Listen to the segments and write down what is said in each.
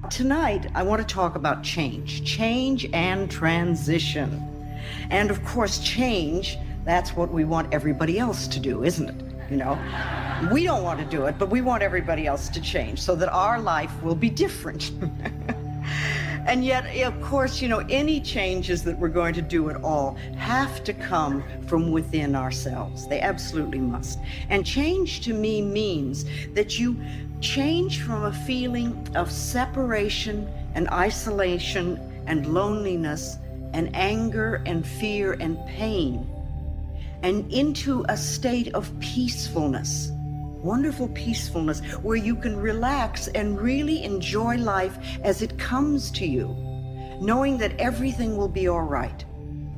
Tonight, I want to talk about change and transition. And of course, change, that's what we want everybody else to do, isn't it? You know, we don't want to do it, but we want everybody else to change so that our life will be different. And yet, of course, you know, any changes that we're going to do at all have to come from within ourselves. They absolutely must. And change to me means that you change from a feeling of separation and isolation and loneliness and anger and fear and pain and into a state of peacefulness. Wonderful peacefulness where you can relax and really enjoy life as it comes to you, knowing that everything will be all right.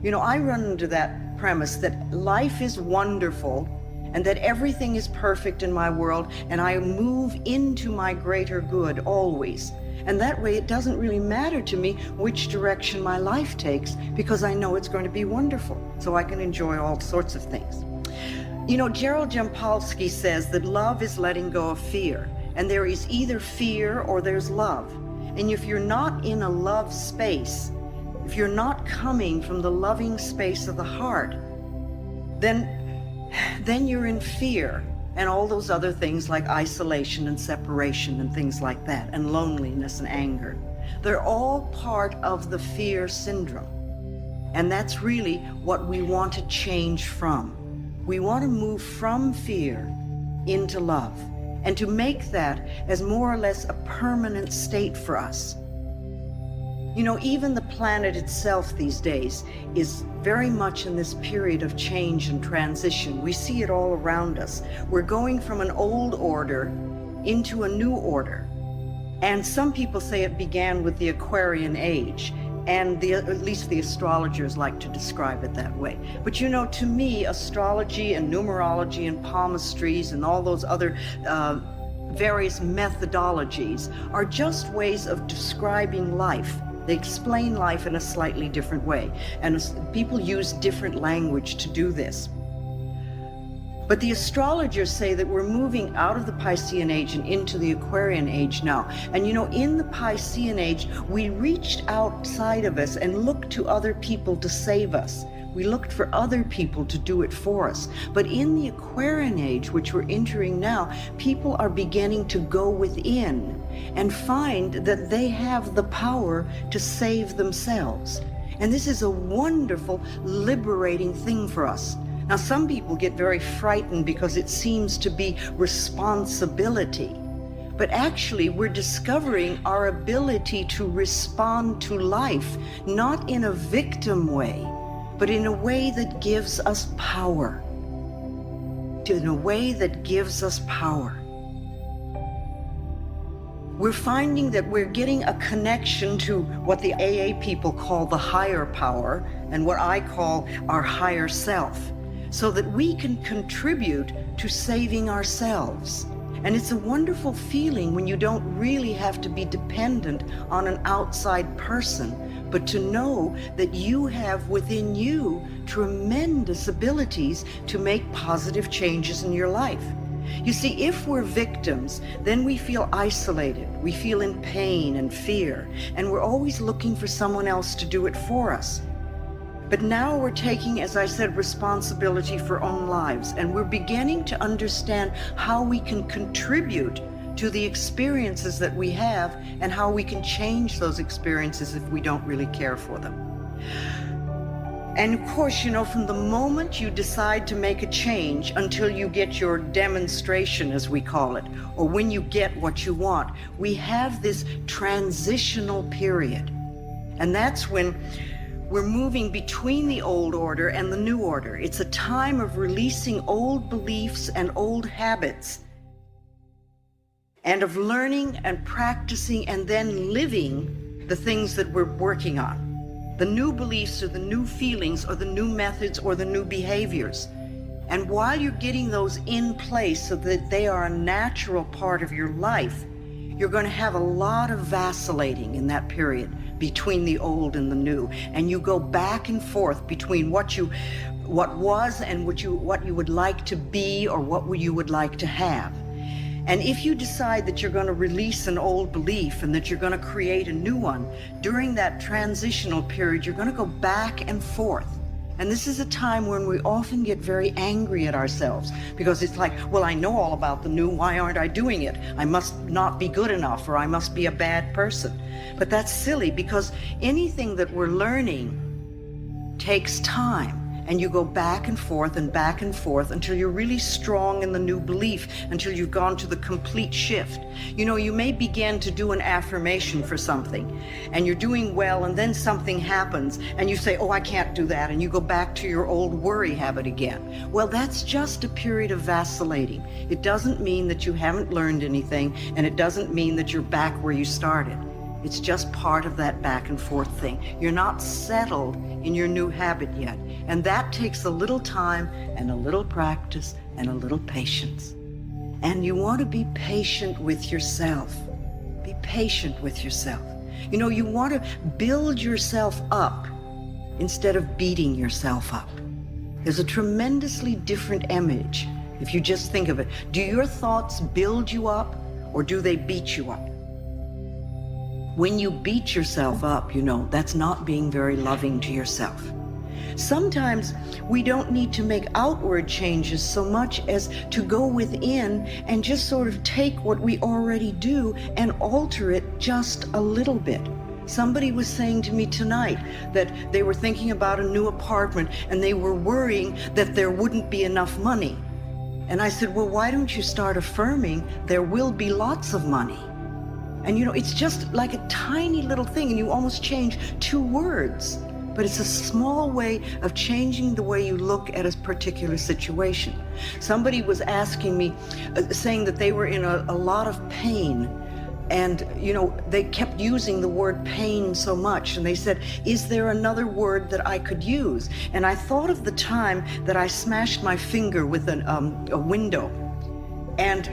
You know, I run into that premise that life is wonderful and that everything is perfect in my world and I move into my greater good always. And that way it doesn't really matter to me which direction my life takes because I know it's going to be wonderful, so I can enjoy all sorts of things. You know, Gerald Jampolsky says that love is letting go of fear, and there is either fear or there's love. And if you're not in a love space, if you're not coming from the loving space of the heart, then you're in fear and all those other things like isolation and separation and things like that, and loneliness and anger. They're all part of the fear syndrome. And that's really what we want to change from. We want to move from fear into love and to make that as more or less a permanent state for us. You know, even the planet itself these days is very much in this period of change and transition. We see it all around us. We're going from an old order into a new order. And some people say it began with the Aquarian age. And at least the astrologers like to describe it that way. But you know, to me, astrology and numerology and palmistries and all those other various methodologies are just ways of describing life. They explain life in a slightly different way. And people use different language to do this. But the astrologers say that we're moving out of the Piscean age and into the Aquarian age now. And you know, in the Piscean age, we reached outside of us and looked to other people to save us. We looked for other people to do it for us. But in the Aquarian age, which we're entering now, people are beginning to go within and find that they have the power to save themselves. And this is a wonderful, liberating thing for us. Now, some people get very frightened because it seems to be responsibility. But actually, we're discovering our ability to respond to life, not in a victim way, but in a way that gives us power. In a way that gives us power. We're finding that we're getting a connection to what the AA people call the higher power and what I call our higher self, so that we can contribute to saving ourselves. And it's a wonderful feeling when you don't really have to be dependent on an outside person, but to know that you have within you tremendous abilities to make positive changes in your life. You see, if we're victims, then we feel isolated, we feel in pain and fear, and we're always looking for someone else to do it for us. But now we're taking, as I said, responsibility for our own lives, and we're beginning to understand how we can contribute to the experiences that we have and how we can change those experiences if we don't really care for them. And of course, you know, from the moment you decide to make a change until you get your demonstration, as we call it, or when you get what you want, we have this transitional period. And that's when we're moving between the old order and the new order. It's a time of releasing old beliefs and old habits, and of learning and practicing and then living the things that we're working on. The new beliefs or the new feelings or the new methods or the new behaviors. And while you're getting those in place so that they are a natural part of your life, you're going to have a lot of vacillating in that period between the old and the new. And you go back and forth between what was and what you would like to be or what you would like to have. And if you decide that you're going to release an old belief and that you're going to create a new one, during that transitional period, you're going to go back and forth. And this is a time when we often get very angry at ourselves because it's like, well, I know all about the new, why aren't I doing it? I must not be good enough, or I must be a bad person. But that's silly, because anything that we're learning takes time. And you go back and forth until you're really strong in the new belief, until you've gone to the complete shift. You know, you may begin to do an affirmation for something, and you're doing well, and then something happens, and you say, oh, I can't do that, and you go back to your old worry habit again. Well, that's just a period of vacillating. It doesn't mean that you haven't learned anything, and it doesn't mean that you're back where you started. It's just part of that back and forth thing. You're not settled in your new habit yet. And that takes a little time and a little practice and a little patience. And you want to be patient with yourself. Be patient with yourself. You know, you want to build yourself up instead of beating yourself up. There's a tremendously different image if you just think of it. Do your thoughts build you up, or do they beat you up? When you beat yourself up, you know, that's not being very loving to yourself. Sometimes we don't need to make outward changes so much as to go within and just sort of take what we already do and alter it just a little bit. Somebody was saying to me tonight that they were thinking about a new apartment and they were worrying that there wouldn't be enough money. And I said, well, why don't you start affirming there will be lots of money? And you know, it's just like a tiny little thing, and you almost change 2 words. But it's a small way of changing the way you look at a particular situation. Somebody was asking me, saying that they were in a lot of pain. And, you know, they kept using the word pain so much. And they said, is there another word that I could use? And I thought of the time that I smashed my finger with a window. And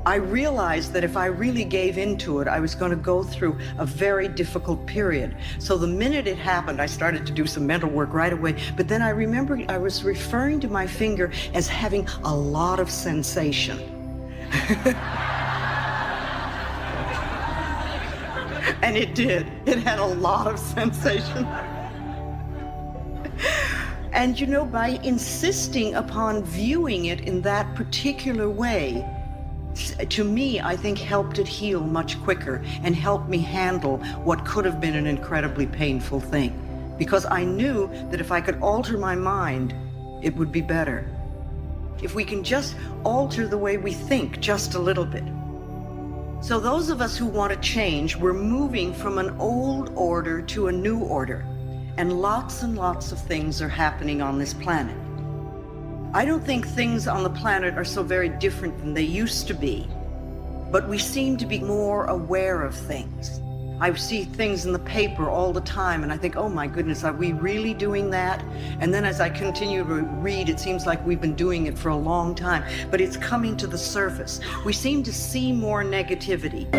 I realized that if I really gave into it, I was going to go through a very difficult period. So the minute it happened, I started to do some mental work right away. But then I remembered I was referring to my finger as having a lot of sensation. And it did. It had a lot of sensation. And you know, by insisting upon viewing it in that particular way, to me, I think helped it heal much quicker and helped me handle what could have been an incredibly painful thing. Because I knew that if I could alter my mind, it would be better. If we can just alter the way we think just a little bit. So those of us who want to change, we're moving from an old order to a new order. And lots of things are happening on this planet. I don't think things on the planet are so very different than they used to be, but we seem to be more aware of things. I see things in the paper all the time and I think, oh my goodness, are we really doing that? And then as I continue to read, it seems like we've been doing it for a long time, but it's coming to the surface. We seem to see more negativity.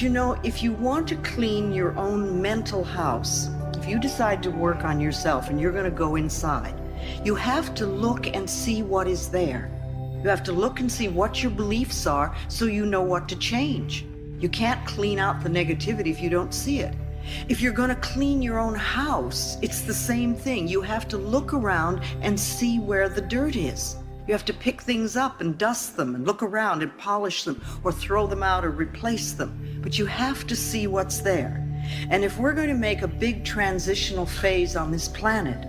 But you know, if you want to clean your own mental house, if you decide to work on yourself and you're going to go inside, you have to look and see what is there. You have to look and see what your beliefs are so you know what to change. You can't clean out the negativity if you don't see it. If you're going to clean your own house, it's the same thing. You have to look around and see where the dirt is. You have to pick things up and dust them and look around and polish them or throw them out or replace them. But you have to see what's there. And if we're going to make a big transitional phase on this planet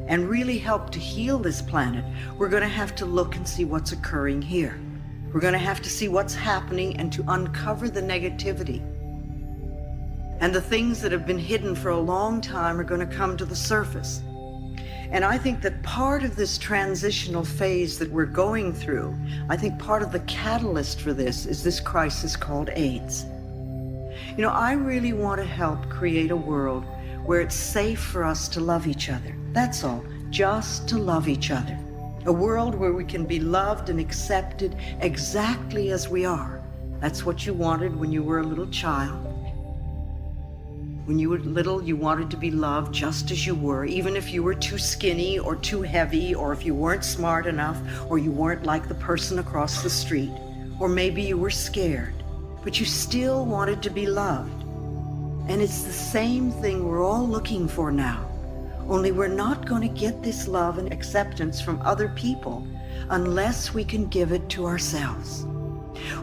and really help to heal this planet, we're going to have to look and see what's occurring here. We're going to have to see what's happening and to uncover the negativity. And the things that have been hidden for a long time are going to come to the surface. And I think that part of this transitional phase that we're going through, I think part of the catalyst for this is this crisis called AIDS. You know, I really want to help create a world where it's safe for us to love each other. That's all, just to love each other. A world where we can be loved and accepted exactly as we are. That's what you wanted when you were a little child. When you were little, you wanted to be loved just as you were, even if you were too skinny or too heavy, or if you weren't smart enough, or you weren't like the person across the street, or maybe you were scared, but you still wanted to be loved. And it's the same thing we're all looking for now, only we're not going to get this love and acceptance from other people unless we can give it to ourselves.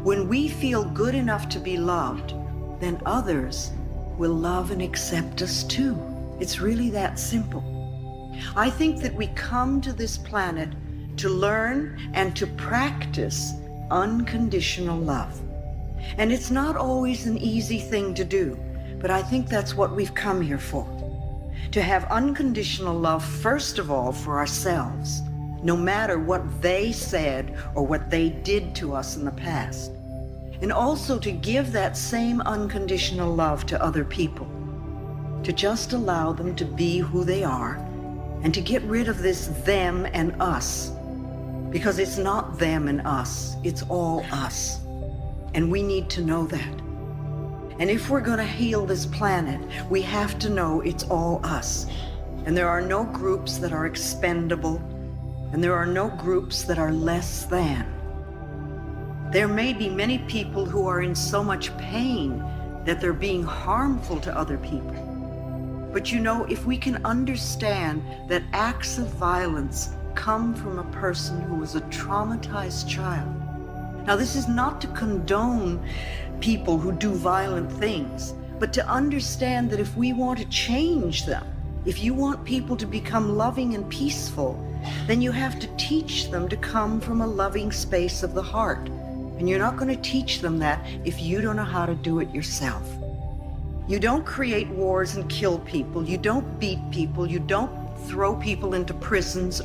When we feel good enough to be loved, then others will love and accept us too. It's really that simple. I think that we come to this planet to learn and to practice unconditional love. And it's not always an easy thing to do, but I think that's what we've come here for. To have unconditional love, first of all, for ourselves, no matter what they said or what they did to us in the past. And also to give that same unconditional love to other people, to just allow them to be who they are, and to get rid of this them and us, because it's not them and us, it's all us. And we need to know that. And if we're going to heal this planet, we have to know it's all us. And there are no groups that are expendable, and there are no groups that are less than. There may be many people who are in so much pain that they're being harmful to other people. But you know, if we can understand that acts of violence come from a person who was a traumatized child. Now, this is not to condone people who do violent things, but to understand that if we want to change them, if you want people to become loving and peaceful, then you have to teach them to come from a loving space of the heart. And you're not going to teach them that if you don't know how to do it yourself. You don't create wars and kill people. You don't beat people. You don't throw people into prisons.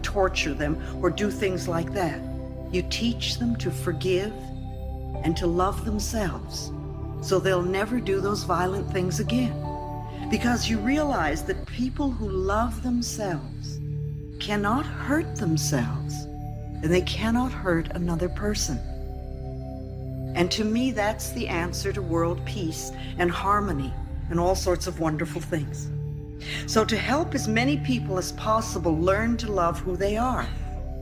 Torture them or do things like that. You teach them to forgive and to love themselves so they'll never do those violent things again. Because you realize that people who love themselves cannot hurt themselves and they cannot hurt another person. And to me, that's the answer to world peace and harmony and all sorts of wonderful things. So to help as many people as possible learn to love who they are,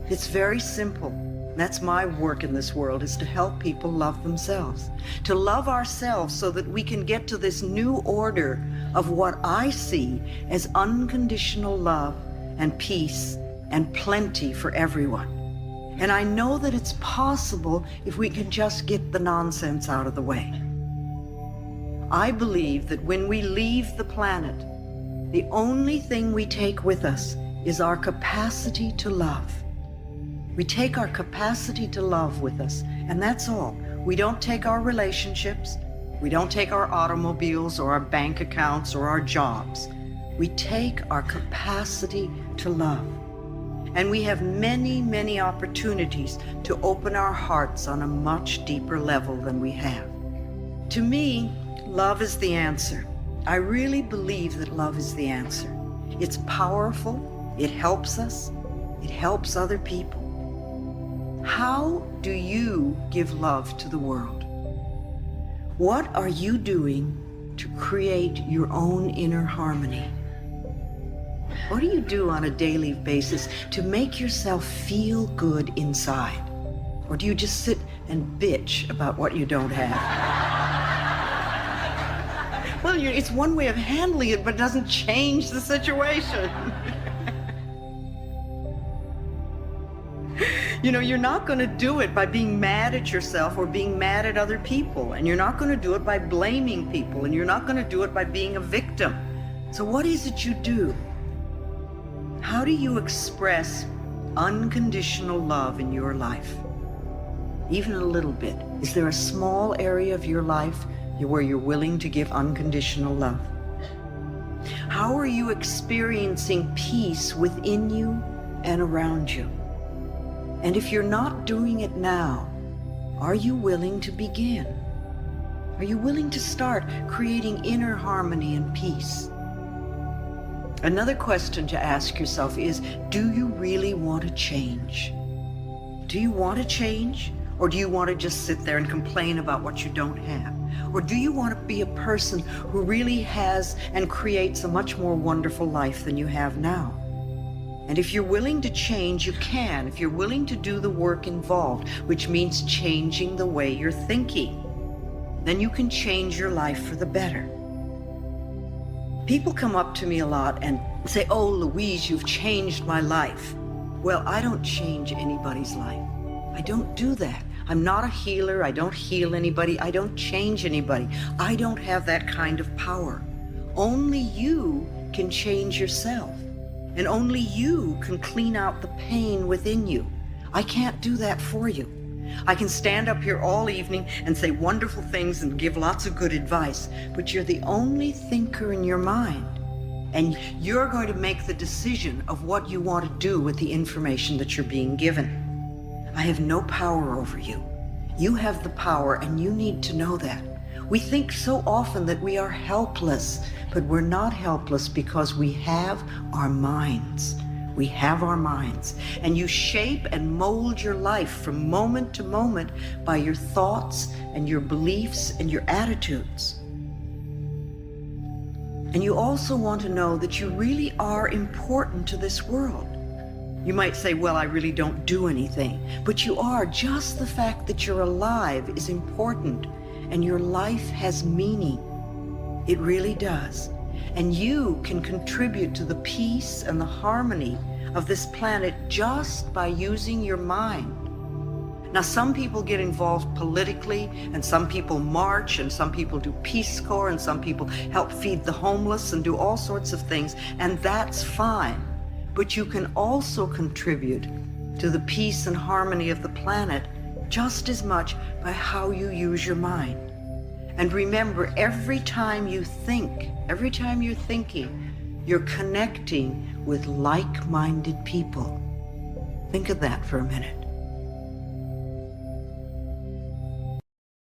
it's very simple. That's my work in this world, is to help people love themselves, to love ourselves so that we can get to this new order of what I see as unconditional love and peace and plenty for everyone. And I know that it's possible if we can just get the nonsense out of the way. I believe that when we leave the planet, the only thing we take with us is our capacity to love. We take our capacity to love with us, and that's all. We don't take our relationships. We don't take our automobiles or our bank accounts or our jobs. We take our capacity to love. And we have many, many opportunities to open our hearts on a much deeper level than we have. To me, love is the answer. I really believe that love is the answer. It's powerful. It helps us. It helps other people. How do you give love to the world? What are you doing to create your own inner harmony? What do you do on a daily basis to make yourself feel good inside? Or do you just sit and bitch about what you don't have? Well, it's one way of handling it, but it doesn't change the situation. You're not going to do it by being mad at yourself or being mad at other people. And you're not going to do it by blaming people. And you're not going to do it by being a victim. So what is it you do? How do you express unconditional love in your life? Even a little bit. Is there a small area of your life where you're willing to give unconditional love? How are you experiencing peace within you and around you? And if you're not doing it now, are you willing to begin? Are you willing to start creating inner harmony and peace? Another question to ask yourself is, do you really want to change? Do you want to change? Or do you want to just sit there and complain about what you don't have? Or do you want to be a person who really has and creates a much more wonderful life than you have now? And if you're willing to change, you can. If you're willing to do the work involved, which means changing the way you're thinking, then you can change your life for the better. People come up to me a lot and say, "Oh, Louise, you've changed my life." Well, I don't change anybody's life. I don't do that. I'm not a healer. I don't heal anybody. I don't change anybody. I don't have that kind of power. Only you can change yourself. And only you can clean out the pain within you. I can't do that for you. I can stand up here all evening and say wonderful things and give lots of good advice, but you're the only thinker in your mind. And you're going to make the decision of what you want to do with the information that you're being given. I have no power over you. You have the power, and you need to know that. We think so often that we are helpless, but we're not helpless because we have our minds. We have our minds. And you shape and mold your life from moment to moment by your thoughts and your beliefs and your attitudes. And you also want to know that you really are important to this world. You might say, "Well, I really don't do anything." But you are. Just the fact that you're alive is important, and your life has meaning. It really does. And you can contribute to the peace and the harmony of this planet just by using your mind. Now, some people get involved politically, and some people march, and some people do Peace Corps, and some people help feed the homeless and do all sorts of things, and that's fine. But you can also contribute to the peace and harmony of the planet just as much by how you use your mind. And remember, every time you think, every time you're thinking, you're connecting with like-minded people. Think of that for a minute.